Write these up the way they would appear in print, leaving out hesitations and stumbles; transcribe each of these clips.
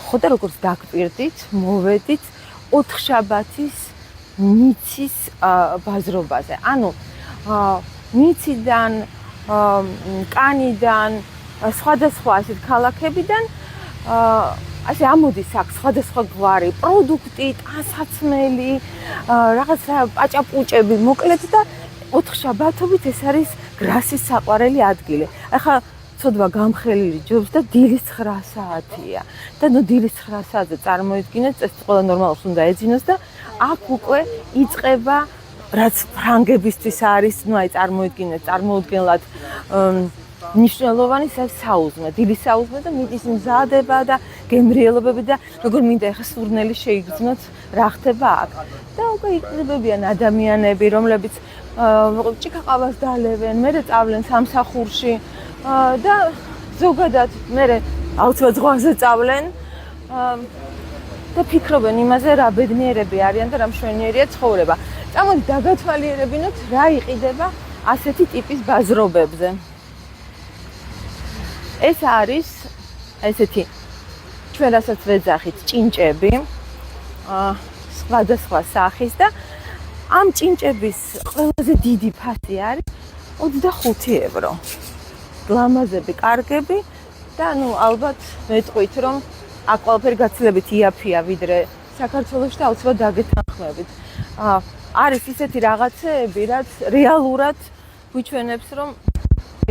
ხოდა როგორც დაგპირდით, მოვედით 4 შაბათის მიცის ბაზრობაზე. ანუ მიციდან, კანიდან, სხვადასხვა ასეთ ქალაქებიდან ასე ამოდის აქ სხვადასხვა გვარი პროდუქტი, ტანსაცმელი, რაღაცა პაჭაპუჭები, მოკლედ და 4 შაბათობით ეს არის გრასის საყვარელი ადგილი. ახლა ცოდვა გამხელილი ჯობს და დილის 9 საათია. და ნუ დილის 9 საათზე წარმოიდგინეთ, ეს ყველა ნორმალს უნდა ეძინოს და აქ უკვე იწყება რაც ფრანგებისთვის არის, ნუ აი წარმოუდგენლად ნიშნულოვანი საუზმე, დილის საუზმე და მიდის მზადება და გემრიელობები და როგორ მინდა ახლა სურნელი შეიგრძნოთ, რა ხდება აქ. და უკვე იყრებებიან ადამიანები, რომლებიც ჭიქაყავას დალევენ, მერე წავლენ სამსახურში და ზოგადად მერე აუცილებლად ზღვაზე წავლენ და ფიქრობენ იმაზე, რა ბედნიერები არიან და რა მშვენიერია ცხოვრება. წამოდით დაგათვალიერებინოთ, რა იყიდება ასეთი ტიპის ბაზრობებზე. ეს არის ესეთი ჩვენ რასაც ვეძახით ჭინჭები, სხვადასხვა სახის და ამ ჭინჭების ყველაზე დიდი ფასი არის 25 евро. ლამაზები, კარგები და ნუ ალბათ მეტყვით, რომ აქ ყველაფერი გაცილებით იაფია ვიდრე საქართველოში და აუცილებლად დაგეთანხმებით. არის ისეთი რაღაცეები, რაც რეალურად გვიჩვენებს, რომ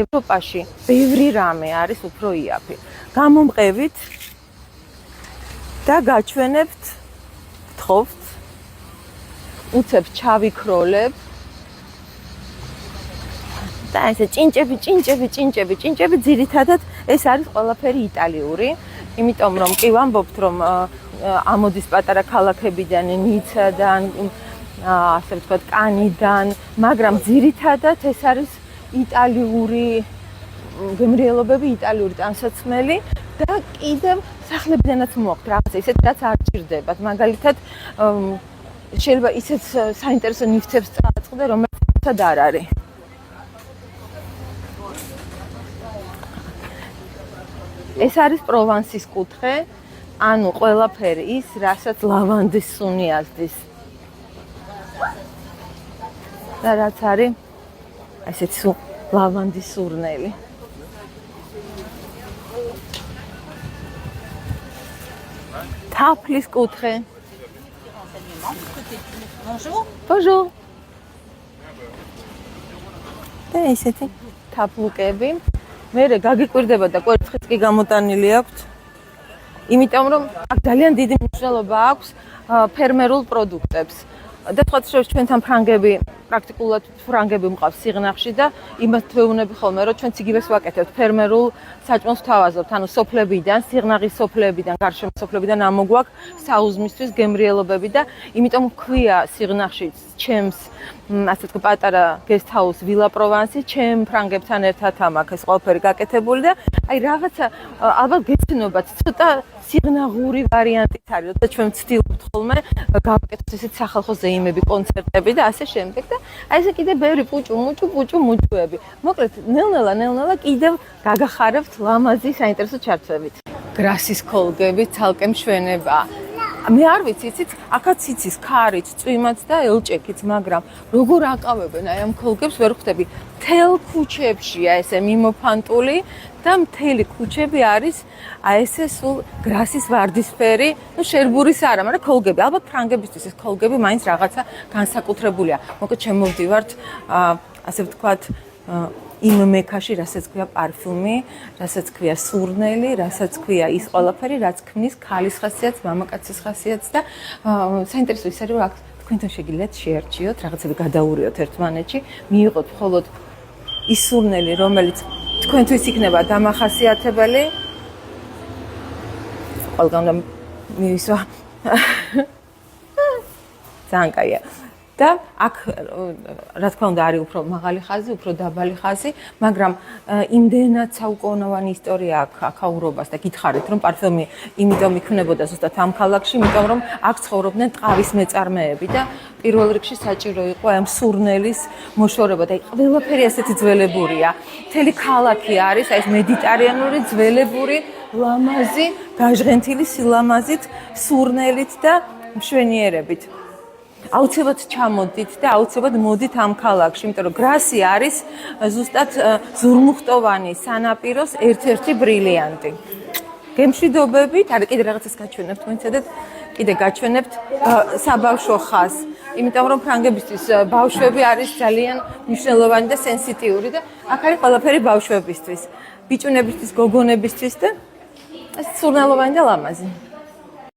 ევროპაში ბევრი რამე არის უფრო იაფი. გამომყევით და გაჩვენებთ, ვთხოვთ, უცებ ჩავიქროლებ და ესე ჭინჭები ძირითადად ეს არის ყველაფერი იტალიური, იმიტომ რომ კი ვამბობთ, რომ ამოდის პატარა ქალაქებიდან, ნიცადან, ასე ვთქვათ, კანიდან, მაგრამ ძირითადად ეს არის იტალიური გემრიელობები, იტალიური ტანსაცმელი და კიდევ სახლებიდანაც მოაქვთ რაღაცა ისეთ, რაც არ ჭირდებათ. მაგალითად, შეიძლება ისეთ საინტერესო ნივთებს წააწყდე, რომელსაც არ არის. ეს არის პროვანსის კუთხე, ანუ ყველაფერი ის, რასაც ლავანდის სუნი ազდის. და რაც არის ასეთი ლავანდის სურნელი. თაფლის კუთხე. Bonjour. და ესეთი თაფლუკები. მერე გაგიკვირდება და კვერცხიც კი გამოტანილი აქვთ. იმიტომ რომ აქ ძალიან დიდი მნიშვნელობა აქვს ფერმერულ პროდუქტებს. და სხვადასხვა ჩვენთან ფრანგები პრაქტიკულად ფრანგები მყავს სიღნაღში და იმათ ვეუბნები ხოლმე რომ ჩვენც იგივეს ვაკეთებთ ფერმერულ საჭმელს ვთავაზობთ ანუ სოფლებიდან სიღნაღის სოფლებიდან გარშემო სოფლებიდან ამოგვაქვს საუზმისთვის გემრიელობები და იმიტომ ქვია სიღნაღში ჩემს ასე თქვა პატარა guest house villa provence ჩემ ფრანგებთან ერთად ამაქვს ეს ყველაფერი გაკეთებული და აი რაღაცა ალბათ გეცნობათ ცოტა სიღნაღური ვარიანტიც არის როცა ჩვენ ვცდილობთ ხოლმე გავაკეთოთ ესეთ სახალხო ზეიმები კონცერტები და ასე შემდეგ და აი ესე კიდე ბევრი პუჭუები მოკლედ ნელ-ნელა კიდევ გაგახარებთ ლამაზი საინტერესო ჩართვებით გრასის კოლგები ცალკე მშვენება მე არ ვიცი იცით აქაც იცის ქარით წვიმაც და ელჭექით მაგრამ როგორ აკავებენ აი ამ კოლგებს ვერ ხვდები თელ ქუჩებშია ესე მიმოფანტული და მთელი ქუჩები არის აი ესე სულ გრასის ვარდისფერი ნუ შერბურის არა მაგრამ კოლგები ალბათ ფრანგებისთვის ეს კოლგები მაინც რაღაცა განსაკუთრებულია მოკლედ შემოვდივართ ასე ვთქვათ იმ მექაში, რასაც ქვია პარფიუმი, რასაც ქვია სურნელი, რასაც ქვია ის ყველაფერი, რაც ქმნის ქალის ხასიათს, მამაკაცის ხასიათს და საინტერესო ის არის, რომ აქ თქვენთან შეგიძლიათ შეარჩიოთ, რაღაცები გადაურიოთ ერთმანეთში, მიიღოთ მხოლოდ ის სურნელი, რომელიც თქვენთვის იქნება დამახასიათებელი. ყველგან უნდა მივისვა. ძალიან კაია. და აქ რა თქმა უნდა არის უფრო მაღალი ხაზი, უფრო დაბალი ხაზი, მაგრამ იმდენად საუკუნოვანი ისტორია აქვს აქაურობას და გითხარით რომ პარფიუმი იმიტომ იქნებოდა ზუსტად ამ ქალაქში, იმიტომ რომ აქ ცხოვრობდნენ ტყავის მეწარმეები და პირველ რიგში საჭირო იყო ამ სურნელის მოშორება და ყველაფერი ასეთი ძველებურია. მთელი ქალაქი არის აი ეს მედიტერანული ძველებური ლამაზი, გაჟღენთილი სილამაზით, სურნელით და მშვენიერებით. აუცილებლად ჩამოდით და აუცილებლად მოდით ამ ქალაქში, იმიტომ რომ გრასი არის ზუსტად ზურმუხტოვანი სანაპიროს ერთ-ერთი ბრილიანტი. გემშვიდობებით, არა კიდე რაღაცას გაჩვენებთ, მოიცადეთ, კიდე გაჩვენებთ საბავშვო ხაზს. იმიტომ რომ ფრანგებისთვის ბავშვები არის ძალიან მნიშვნელოვანი და სენსიტიური და აქ არის ყველაფერი ბავშვებისთვის, ბიჭუნებისთვის, გოგონებისთვის და სურნელოვანი და ლამაზი.